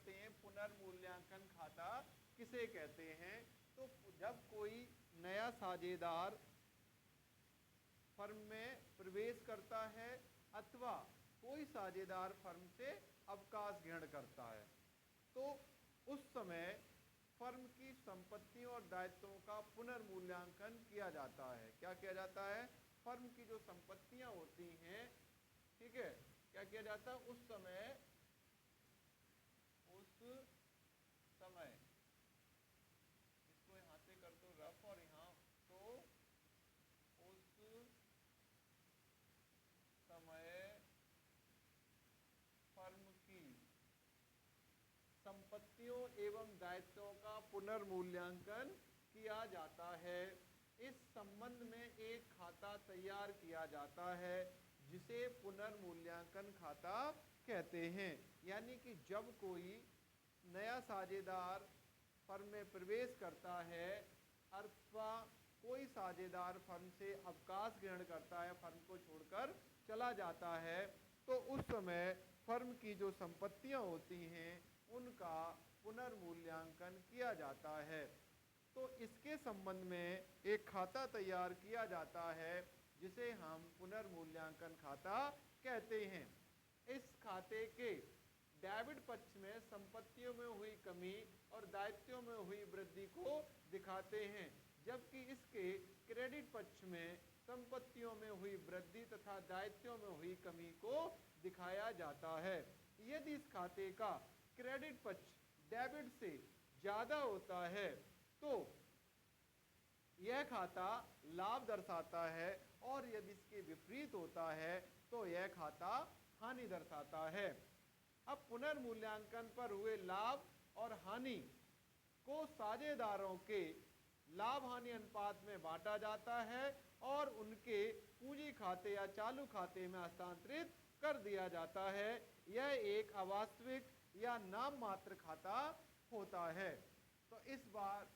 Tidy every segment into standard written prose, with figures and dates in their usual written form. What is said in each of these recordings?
कहते हैं, पुनर्मूल्यांकन खाता किसे कहते हैं? तो जब कोई नया साझेदार फर्म में प्रवेश करता है अथवा कोई साझेदार फर्म से अवकाश ग्रहण करता है, तो उस समय फर्म की संपत्तियों और दायित्वों का पुनर्मूल्यांकन किया जाता है। क्या किया जाता है? फर्म की जो संपत्तियां होती हैं, ठीक है, क्या किया जाता है? उस समय इसको यहां से कर दो रफ और यहां, तो उस समय फर्म की संपत्तियों एवं दायित्वों का पुनर्मूल्यांकन किया जाता है। इस संबंध में एक खाता तैयार किया जाता है जिसे पुनर्मूल्यांकन खाता कहते हैं। यानी कि जब कोई नया साझेदार फर्म में प्रवेश करता है अथवा कोई साझेदार फर्म से अवकाश ग्रहण करता है, फर्म को छोड़कर चला जाता है, तो उस समय फर्म की जो संपत्तियां होती हैं उनका पुनर्मूल्यांकन किया जाता है। तो इसके संबंध में एक खाता तैयार किया जाता है जिसे हम पुनर्मूल्यांकन खाता कहते हैं। इस खाते के डेबिट पक्ष में संपत्तियों में हुई कमी और दायित्वों में हुई वृद्धि को दिखाते हैं, जबकि इसके क्रेडिट पक्ष में संपत्तियों में हुई वृद्धि तथा दायित्वों में हुई कमी को दिखाया जाता है। यदि इस खाते का क्रेडिट पक्ष डेबिट से ज्यादा होता है तो यह खाता लाभ दर्शाता है, और यदि इसके विपरीत होता है तो यह खाता हानि दर्शाता है। अब पुनर्मूल्यांकन पर हुए लाभ और हानि को साझेदारों के लाभ हानि अनुपात में बांटा जाता है और उनके पूंजी खाते या चालू खाते में हस्तांतरित कर दिया जाता है। यह एक अवास्तविक या नाम मात्र खाता होता है। तो इस बार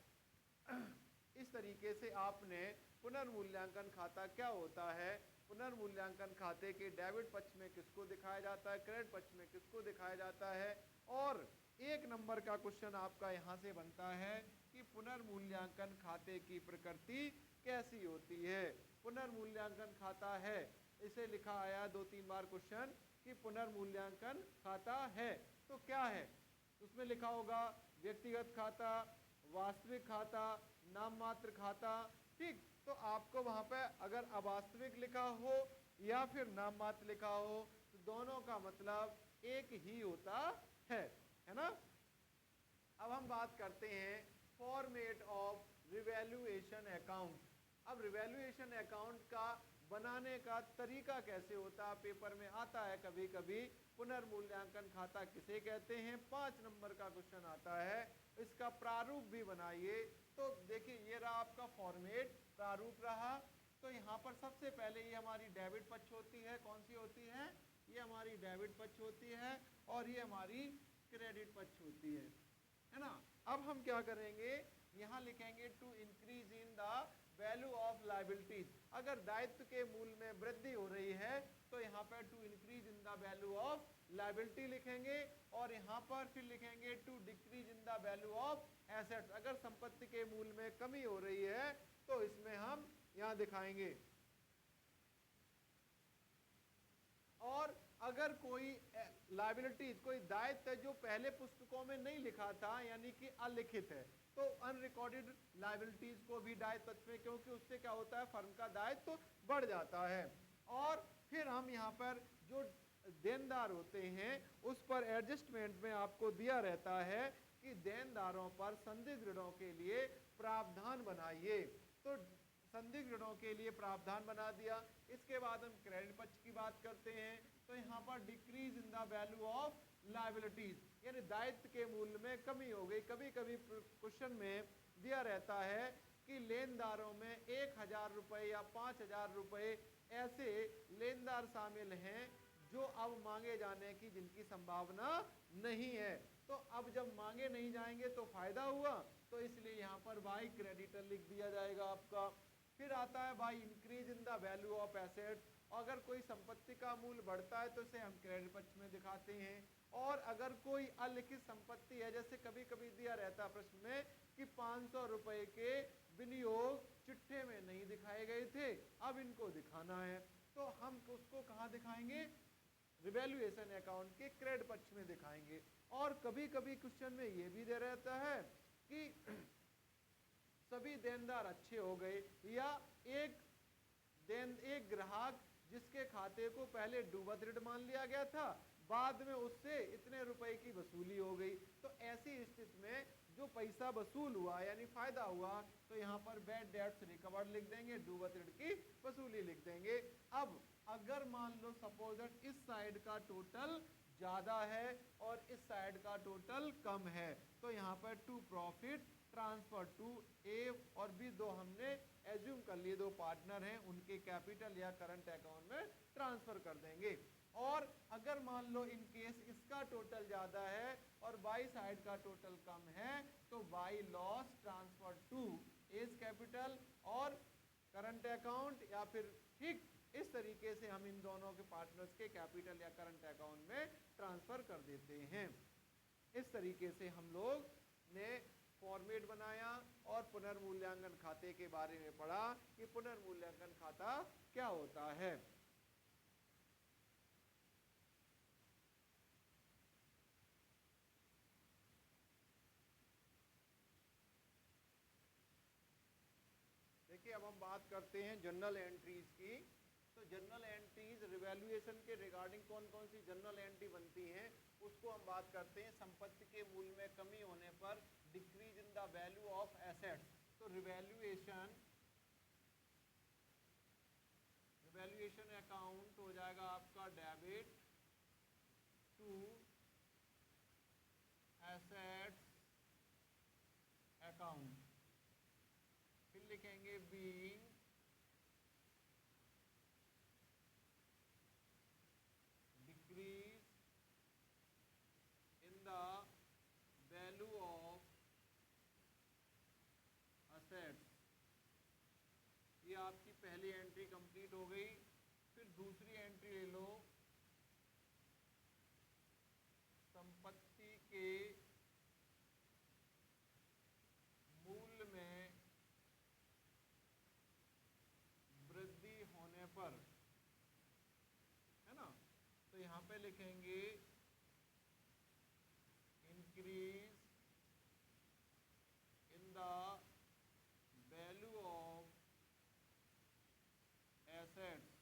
इस तरीके से आपने पुनर्मूल्यांकन खाता क्या होता है, पुनर्मूल्यांकन खाते के डेबिट पक्ष में किसको दिखाया जाता है, क्रेडिट पक्ष में किसको दिखाया जाता है, और एक नंबर का क्वेश्चन आपका यहां से बनता है कि पुनर्मूल्यांकन खाते की प्रकृति कैसी होती है। पुनर्मूल्यांकन खाता है, इसे लिखा आया 2-3 बार क्वेश्चन कि पुनर्मूल्यांकन खाता है तो क्या है, उसमें लिखा होगा व्यक्तिगत खाता, वास्तविक खाता, नाम मात्र खाता। ठीक, तो आपको वहां पे अगर अवास्तविक लिखा हो या फिर नाम मात्र लिखा हो तो दोनों का मतलब एक ही होता है ना। अब हम बात करते हैं फॉर्मेट ऑफ रिवैल्यूएशन अकाउंट। अब रिवैल्यूएशन अकाउंट का बनाने का तरीका कैसे होता है, पेपर में आता है कभी कभी, पुनर्मूल्यांकन खाता किसे कहते हैं, 5 नंबर का क्वेश्चन आता है, इसका प्रारूप भी बनाइए। तो देखिए ये रहा आपका फॉर्मेट, प्रारूप रहा। तो यहाँ पर सबसे पहले ये हमारी डेबिट पक्ष होती है, कौन सी होती है, ये हमारी डेबिट पक्ष होती है और ये हमारी क्रेडिट पक्ष होती है ना। अब हम क्या करेंगे, यहाँ लिखेंगे to increase in the value of liabilities. अगर दायित्व के मूल्य में वृद्धि हो रही है तो यहाँ पर to increase in the value of liability लिखेंगे, और यहाँ पर फिर लिखेंगे to decrease in the value of assets. अगर संपत्ति के मूल्य में कमी हो रही है तो इसमें हम यहाँ दिखाएंगे। और अगर कोई लायबिलिटीज, कोई दायित्व है जो पहले पुस्तकों में नहीं लिखा था यानी कि अलिखित है, तो अनरिकॉर्डेड लायबिलिटीज को भी दायित्व पक्ष में, क्योंकि उससे क्या होता है, फर्म का दायित्व बढ़ जाता है। और फिर हम यहाँ पर जो देनदार होते हैं उस पर एडजस्टमेंट में आपको दिया रहता है कि देनदारों पर संदिग्ध ऋणों के लिए प्रावधान बनाइए। तो संदिग्ध ऋणों के लिए प्रावधान बना दिया। इसके बाद हम क्रेडिट पक्ष की बात करते हैं, तो यहाँ पर decrease in the value of liabilities, यानी दायित्व के मूल्य में कमी हो गई। कभी कभी क्वेश्चन में दिया रहता है कि लेनदारों में 1000 रुपये या 5000 रुपये ऐसे लेनदार शामिल हैं जो अब मांगे जाने की जिनकी संभावना नहीं है। तो अब जब मांगे नहीं जाएंगे तो फायदा हुआ, तो इसलिए यहाँ पर बाई क्रेडिटर लिख दिया जाएगा आपका। फिर आता है by increase in the value of asset. अगर कोई संपत्ति का मूल्य बढ़ता है तो इसे हम क्रेडिट पक्ष में दिखाते हैं, और अगर कोई अलिखित संपत्ति है, जैसे कभी कभी दिया रहता प्रश्न में कि 500 रुपए के विनियोग चिट्ठे में नहीं दिखाए गए थे, अब इनको दिखाना है, तो हम उसको कहाँ दिखाएंगे? रिवैल्यूएशन अकाउंट के क्रेडिट पक्ष में दिखाएंगे। और कभी कभी क्वेश्चन में ये भी दे रहता है कि सभी देनदार अच्छे हो गए, या एक ग्राहक जिसके खाते को पहले डूबत ऋण मान लिया गया था, बाद में उससे इतने रुपए की वसूली हो गई, तो ऐसी स्थिति में जो पैसा वसूल हुआ यानी फायदा हुआ, तो यहाँ पर बैड डेट्स रिकवर्ड लिख देंगे, डूबत ऋण की वसूली लिख देंगे। अब अगर मान लो सपोज दैट इस साइड का टोटल ज्यादा है और इस साइड का टोटल कम है, तो यहाँ पर टू प्रॉफिट ट्रांसफर टू ए और बी, दो हमने एज्यूम कर लिए, दो पार्टनर हैं, उनके कैपिटल या करंट अकाउंट में ट्रांसफर कर देंगे। और अगर मान लो इन केस इसका टोटल ज्यादा है और बाई साइड का टोटल कम है, तो by loss transfer to as capital और करंट अकाउंट, या फिर ठीक इस तरीके से हम इन दोनों के पार्टनर्स के कैपिटल या करंट अकाउंट में ट्रांसफर कर देते हैं। इस तरीके से हम लोग ने फॉर्मेट बनाया और पुनर्मूल्यांकन खाते के बारे में पढ़ा कि पुनर्मूल्यांकन खाता क्या होता है। देखिए अब हम बात करते हैं जनरल एंट्रीज की। तो जनरल एंट्रीज रिवैल्यूएशन के रिगार्डिंग कौन कौन सी जनरल एंट्री बनती हैं, उसको हम बात करते हैं। संपत्ति के मूल्य में कमी होने पर decrease in the value of assets, तो रिवैल्यूएशन अकाउंट हो जाएगा आपका डेबिट टू एसेट्स अकाउंट, फिर लिखेंगे being decrease in the value of assets. ये आपकी पहली एंट्री कंप्लीट हो गई। फिर दूसरी एंट्री ले लो, संपत्ति के मूल्य में वृद्धि होने पर, है ना, तो यहाँ पे लिखेंगे increase in the value of assets,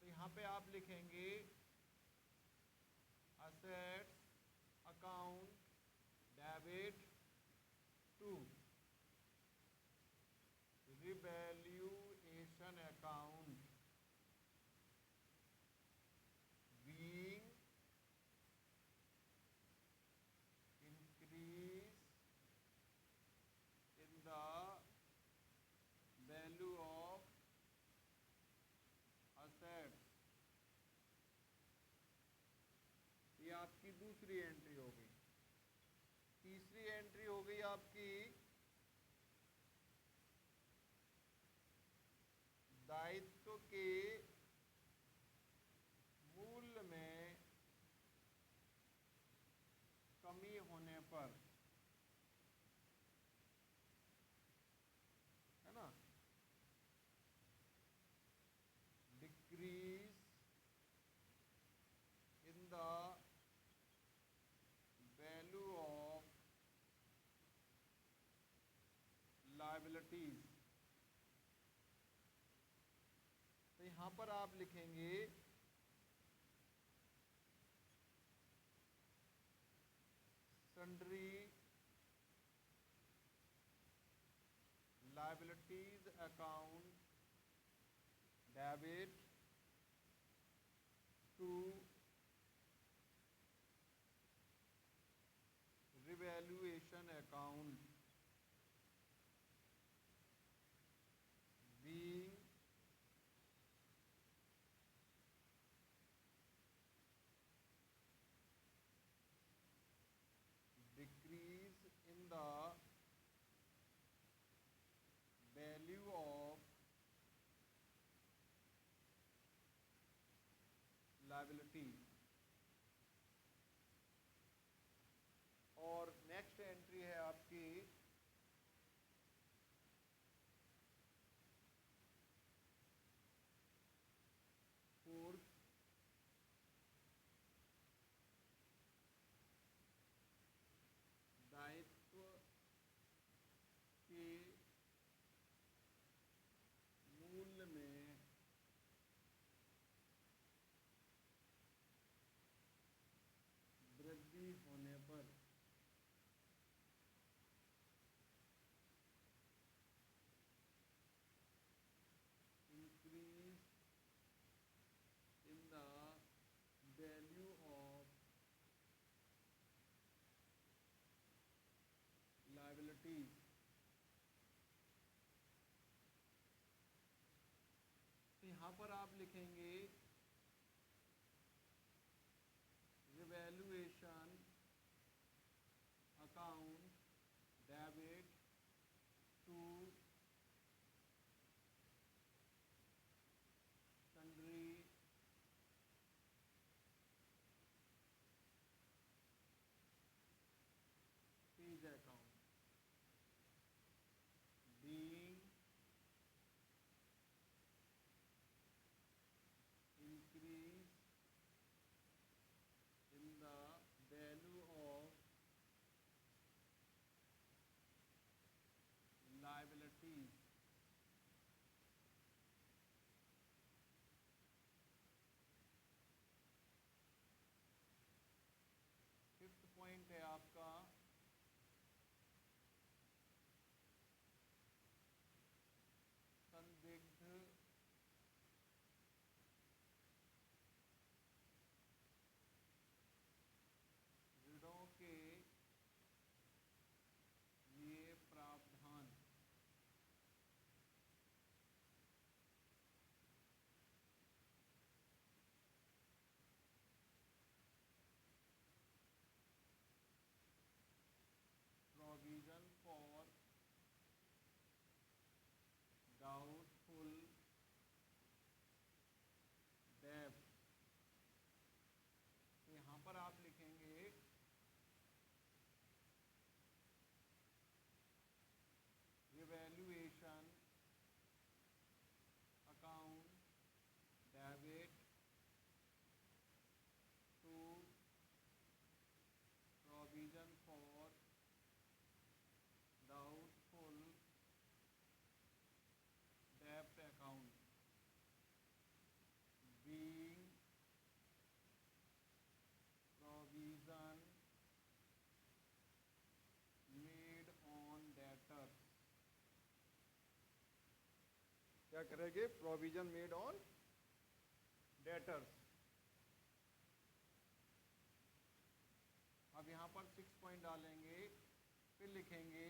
तो यहाँ पे आप लिखेंगे assets account debit to revaluation account being increase in the value of assets. ये आपकी दूसरी एंट्री हो गई। तीसरी एंट्री हो गई आपकी दायित्व के मूल्य में कमी होने पर, है ना, decrease in the value of liabilities, तो यहां पर आप लिखेंगे sundry liabilities account debit to revaluation account being decrease in the value of liability. यहाँ पर आप लिखेंगे revaluation account debit to sundry fees account being increase in the value of liabilities fifth point है आपका संदिग्ध ऋणों के लिए प्रावधान प्रोविजन फॉर डाउटफुल डेब्ट। तो यहाँ पर आप लिखेंगे revaluation account debit to provision for doubtful डेब्ट account being provision made on debtors। क्या करेंगे? Provision made on debtors. अब यहाँ पर 6 पॉइंट डालेंगे, फिर लिखेंगे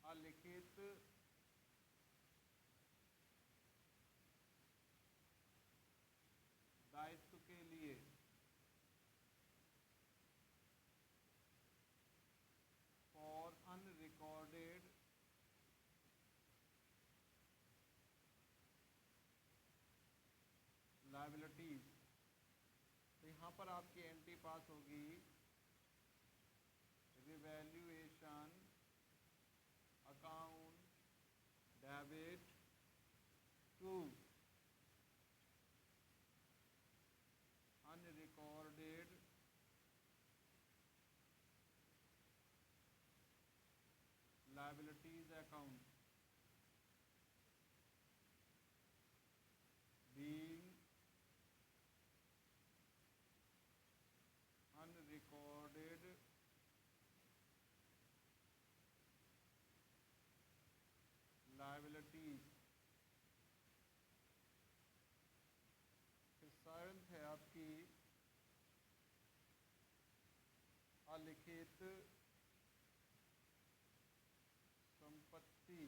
अलिखित दायित्व के लिए फॉर अनरिकॉर्डेड लायबिलिटीज। तो यहाँ पर आपकी एंट्री पास होगी revaluation account debit to unrecorded liabilities account being unrecorded liabilities। फिर सेवंथ है आपकी अलिखित संपत्ति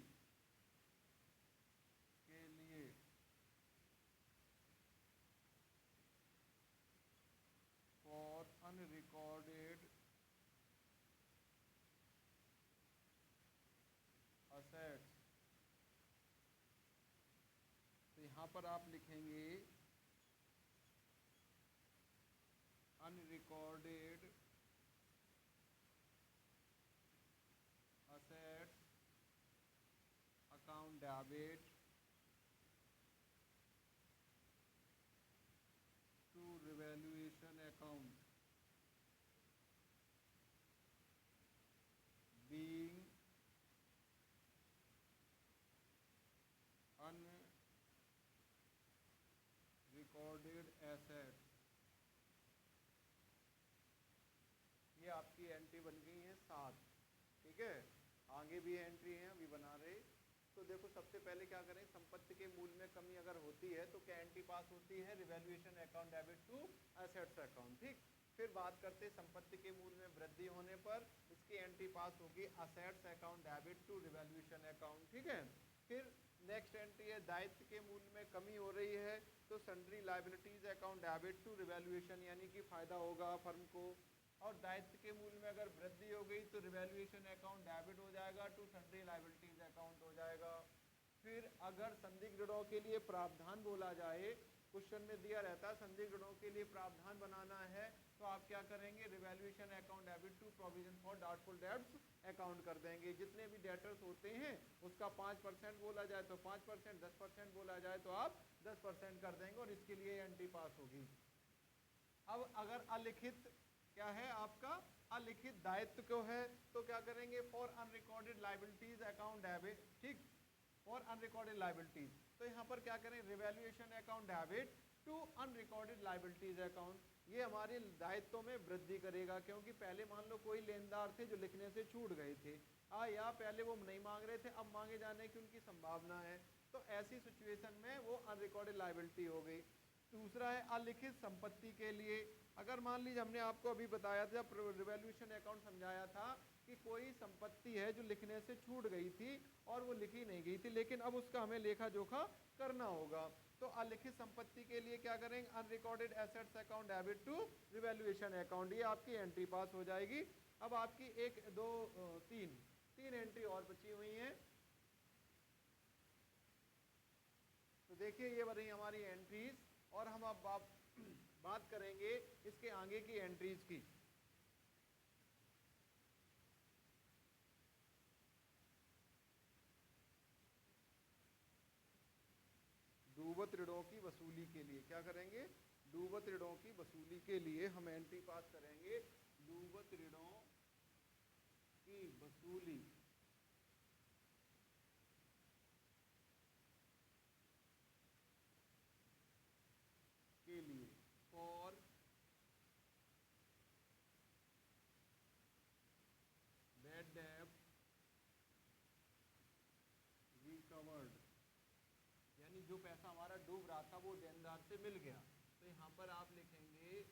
के लिए फॉर अनरिकॉर्डेड असेट्स। तो यहाँ पर आप लिखेंगे unrecorded assets account debit to revaluation account being unrecorded assets। ये आपकी एंट्री बन गई है 7। ठीक है, आगे भी एंट्री है अभी बना रहे। तो देखो सबसे पहले क्या करें, संपत्ति के मूल्य में कमी अगर होती है तो क्या एंट्री पास होती है? Revaluation account debit to assets account. ठीक, फिर बात करते हैं संपत्ति के मूल्य में वृद्धि होने पर इसकी एंट्री पास होगी assets account debit to revaluation account, ठीक है। फिर नेक्स्ट एंट्री है दायित्व के मूल्य में कमी हो रही है तो sundry liabilities account debit to revaluation, यानी कि फायदा होगा फर्म को। और दायित्व के मूल्य में अगर वृद्धि हो गई तो रिवैल्यूएशन अकाउंट डेबिट हो जाएगा टू सन्ड्री लायबिलिटीज अकाउंट हो जाएगा। फिर अगर संदिग्ध ऋणों के लिए प्रावधान बोला जाए, क्वेश्चन में दिया रहता है संदिग्ध ऋणों के लिए प्रावधान बनाना है, तो आप क्या करेंगे, revaluation account debit to provision for doubtful debts account कर देंगे। जितने भी डेटर्स होते हैं उसका 5% बोला जाए तो 5%, 10% बोला जाए तो आप 10% कर देंगे और इसके लिए एंट्री पास होगी। अब अगर अलिखित क्या है आपका, अलिखित दायित्व क्यों है, तो क्या करेंगे, for unrecorded liabilities account debit, ठीक, फॉर अनरिकॉर्डेड लायबिलिटीज, तो यहाँ पर क्या करें, revaluation account debit to unrecorded liabilities account, ये हमारे दायित्वों में वृद्धि करेगा। क्योंकि पहले मान लो कोई लेनदार थे जो लिखने से छूट गए थे, या पहले वो नहीं मांग रहे थे, अब मांगे जाने की उनकी संभावना है, तो ऐसी सिचुएशन में वो अनरिकॉर्डेड लायबिलिटी हो गई। दूसरा है अलिखित संपत्ति के लिए, अगर मान लीजिए हमने आपको अभी बताया था जब रिवैल्यूएशन अकाउंट समझाया था कि कोई संपत्ति है जो लिखने से छूट गई थी और वो लिखी नहीं गई थी, लेकिन अब उसका हमें लेखा जोखा करना होगा, तो अलिखित संपत्ति के लिए क्या करेंगे, unrecorded assets account debit to revaluation account, ये आपकी एंट्री पास हो जाएगी। अब आपकी एक दो तीन एंट्री और बची हुई हैं, तो देखिए ये बनी हमारी एंट्रीज, और हम अब बात करेंगे इसके आगे की एंट्रीज की। डूबत ऋणों की वसूली के लिए क्या करेंगे, डूबत ऋणों की वसूली के लिए हम एंट्री पास करेंगे, डूबत ऋणों की वसूली के लिए फॉर बैड डेब्ट रिकवर्ड, यानी जो पैसा हमारा डूब रहा था वो देनदार से मिल गया, तो यहाँ पर आप लिखेंगे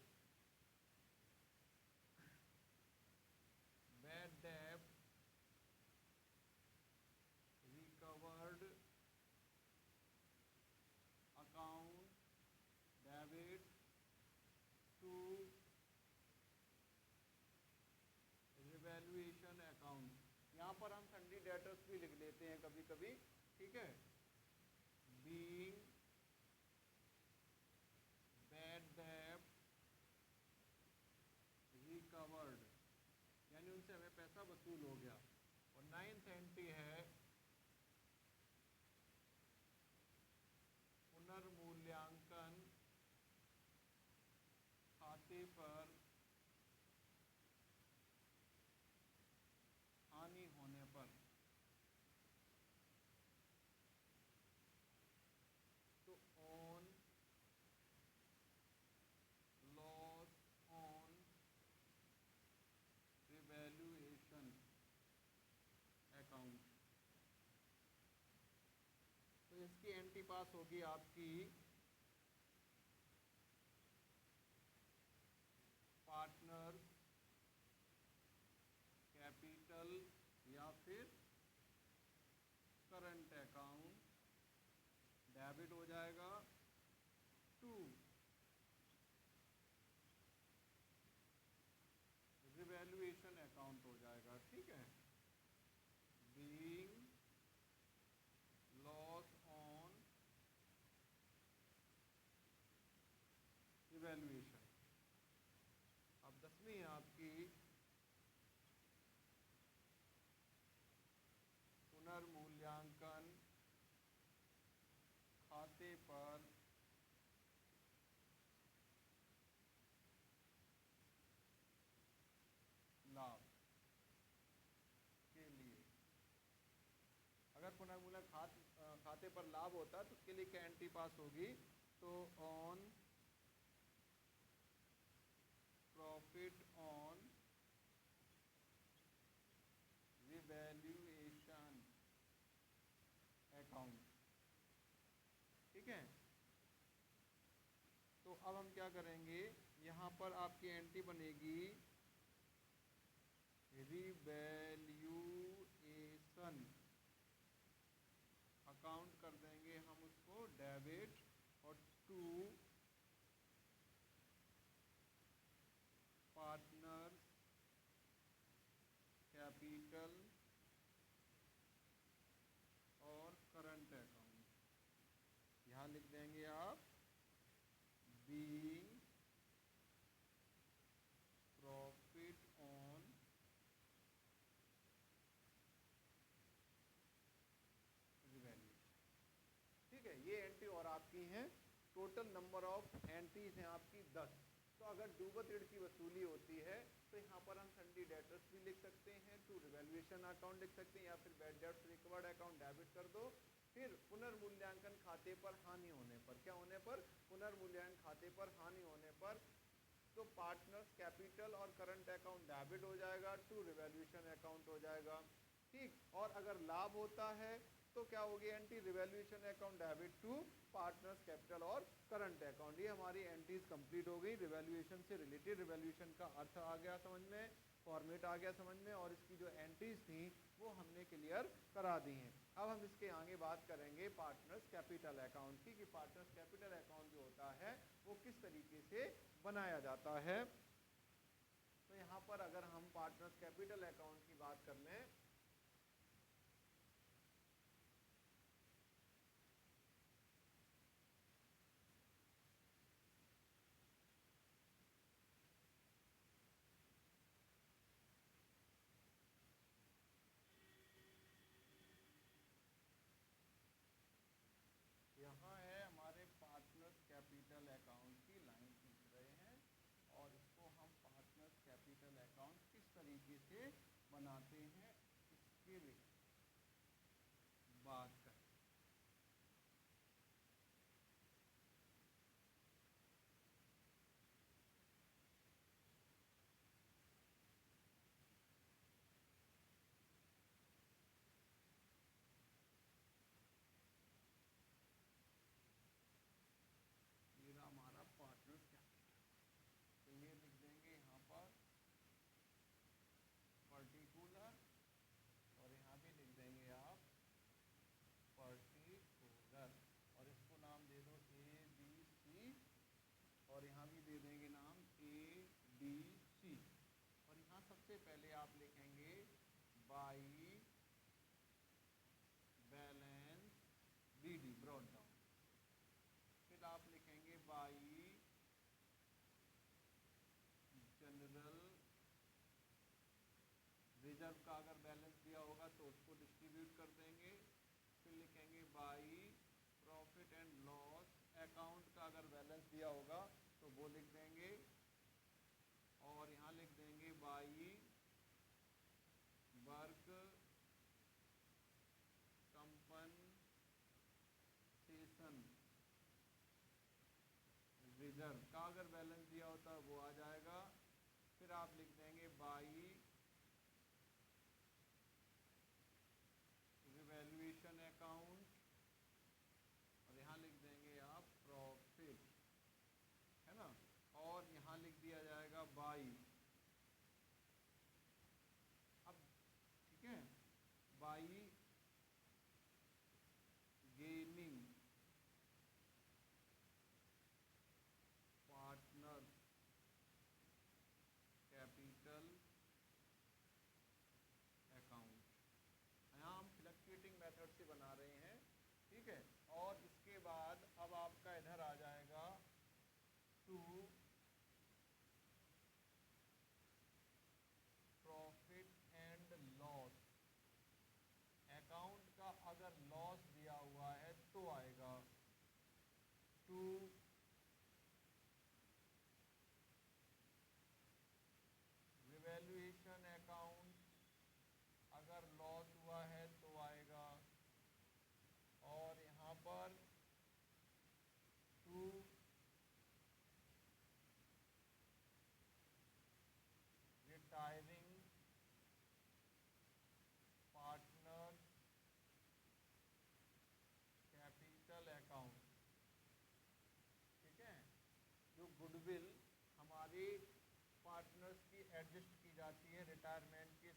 बैड डेब्ट recovered account debit to revaluation account, यहाँ पर हम सन्ड्री डेटर्स भी लिख लेते हैं कभी कभी, ठीक है, बीइंग बैड डेब्ट रिकवर्ड, यानी उनसे हमें पैसा वसूल हो गया। और 9th एंट्री है पुनर्मूल्यांकन खाते पर हानि होने पर, तो on loss on revaluation account, तो इसकी एंट्री पास होगी आपकी पार्टनर्स कैपिटल या फिर करंट अकाउंट डेबिट हो जाएगा टू रिवैल्यूएशन अकाउंट हो जाएगा, ठीक है, बीइंग लॉस ऑन रिवैल्यूएशन। अब 10वीं है आपकी पुनर्मूल्यांकन खाते पर लाभ के लिए, अगर पुनर्मूल्य खाते पर लाभ होता है तो उसके लिए क्या एंट्री पास होगी, तो on profit on revaluation account, ठीक है। तो अब हम क्या करेंगे, यहाँ पर आपकी एंट्री बनेगी रिवैल्यूएशन अकाउंट कर देंगे हम उसको डेबिट, और टू पार्टनर्स कैपिटल और करंट अकाउंट। यहाँ लिख देंगे आप बीइंग प्रॉफिट ऑन रिवैल्यूएशन। ठीक है, ये एंट्री और आपकी हैं। टोटल नंबर ऑफ एंट्रीज हैं आपकी 10। तो अगर डूबत ऋण की वसूली होती है तो यहाँ पर हम सन्डी डेटर्स भी लिख सकते हैं, टू रिवैल्यूएशन अकाउंट लिख सकते हैं, या फिर bad debts recovered account debit कर दो। फिर पुनर्मूल्यांकन खाते पर हानि होने पर, क्या होने पर, पुनर्मूल्यांकन खाते पर हानि होने पर, तो पार्टनर्स कैपिटल और करंट अकाउंट डेबिट हो जाएगा, टू रिवैल्यूएशन अकाउंट हो जाएगा। ठीक, और अगर लाभ होता है तो क्या होगी entry, revaluation account debit to partners capital और करंट अकाउंट। ये हमारी एंट्रीज कंप्लीट हो गई रिवैल्यूएशन से रिलेटेड। रिवैल्यूएशन का अर्थ आ गया समझ में, फॉर्मेट आ गया समझ में, और इसकी जो एंट्रीज थी वो हमने क्लियर करा दी हैं। अब हम इसके आगे बात करेंगे पार्टनर्स कैपिटल अकाउंट की, कि पार्टनर्स कैपिटल अकाउंट जो होता है वो किस तरीके से बनाया जाता है। तो यहाँ पर अगर हम पार्टनर्स कैपिटल अकाउंट की बात कर लें, यहाँ है हमारे पार्टनर्स कैपिटल अकाउंट की लाइन खींच रहे हैं, और इसको हम पार्टनर्स कैपिटल अकाउंट किस तरीके से बनाते हैं इसके बात करें। ये रहा हमारा पार्टनर्स कैपिटल। तो ये लिख देंगे यहाँ पर पर्टिकुलर, और यहाँ भी लिख देंगे आप पर्टिकुलर, और इसको नाम दे दो ABC, और यहाँ भी दे देंगे नाम ABC। और यहाँ सबसे पहले आप लिखेंगे by balance BD brought down, फिर आप लिखेंगे बाई जनरल रिजर्व का अगर बैलेंस दिया होगा तो उसको डिस्ट्रीब्यूट कर देंगे, फिर लिखेंगे by profit and loss account का अगर बैलेंस दिया होगा तो वो लिख देंगे, और यहाँ लिख देंगे बाई वर्क कंपनसेशन रिजर्व का अगर बैलेंस दिया होता है वो आ जाएगा। फिर आप लिख देंगे बाई रिवैल्यूएशन अकाउंट, और यहाँ लिख देंगे आप प्रॉफिट, है ना, और यहाँ लिख दिया जाएगा बाई, अब ठीक है, by gaining partners capital account. यहाँ हम फ्लक्चुएटिंग मेथड से बना रहे हैं, ठीक है। और इसके बाद अब आपका इधर आ जाएगा to profit and loss account का अगर लॉस दिया हुआ है तो आएगा, टू रिवैल्यूएशन अकाउंट अगर लॉस हुआ है तो आएगा, और यहाँ पर to retiring partners capital account, ठीक है। जो गुडविल हमारे पार्टनर्स की एडजस्ट की जाती है रिटायरमेंट के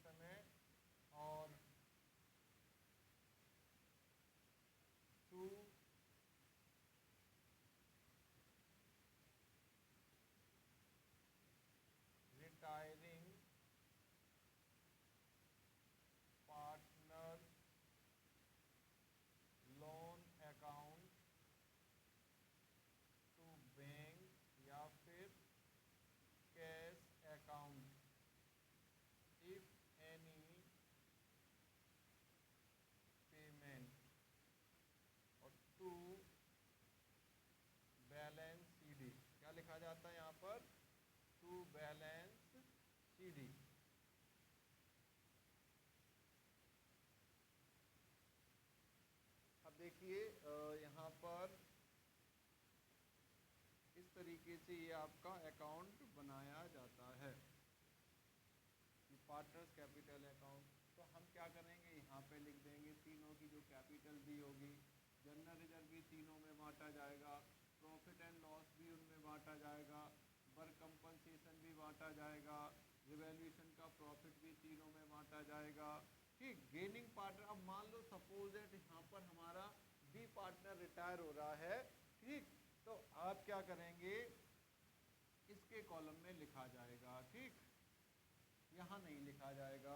बैलेंस CD। अब देखिए यहाँ पर इस तरीके से ये आपका अकाउंट बनाया जाता है, पार्टनर्स कैपिटल अकाउंट। तो हम क्या करेंगे, यहाँ पे लिख देंगे तीनों की जो कैपिटल दी होगी, जनरल रिजर्व भी तीनों में बांटा जाएगा, प्रॉफिट एंड लॉस भी उनमें बांटा जाएगा, वर्क कंपनसेशन भी बांटा जाएगा, रिवैल्यूएशन का प्रॉफिट भी तीनों में बांटा जाएगा। ठीक, गेनिंग पार्टनर, अब मान लो सपोज दैट यहाँ पर हमारा बी पार्टनर रिटायर हो रहा है, ठीक, तो आप क्या करेंगे, इसके कॉलम में लिखा जाएगा, ठीक, यहाँ नहीं लिखा जाएगा।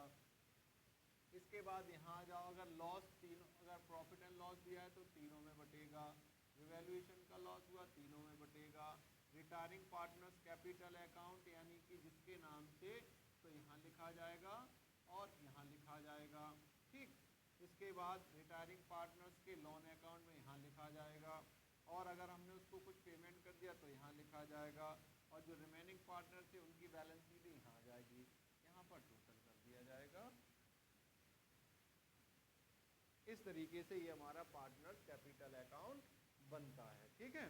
इसके बाद यहाँ आ जाओ, अगर लॉस तीनों, अगर प्रॉफिट एंड लॉस दिया है तो तीनों में बटेगा, रिवैल्यूएशन का लॉस हुआ तीनों में बटेगा, रिटायरिंग पार्टनर्स कैपिटल अकाउंट यानी कि जिसके नाम से, तो यहाँ लिखा जाएगा और यहाँ लिखा जाएगा, ठीक। इसके बाद रिटायरिंग पार्टनर्स के लोन अकाउंट में यहाँ लिखा जाएगा, और अगर हमने उसको कुछ पेमेंट कर दिया तो यहाँ लिखा जाएगा, और जो रिमेनिंग पार्टनर थे उनकी बैलेंस शीट यहाँ आ जाएगी, यहाँ पर टोटल कर दिया जाएगा। इस तरीके से ये हमारा पार्टनर्स कैपिटल अकाउंट बनता है, ठीक है।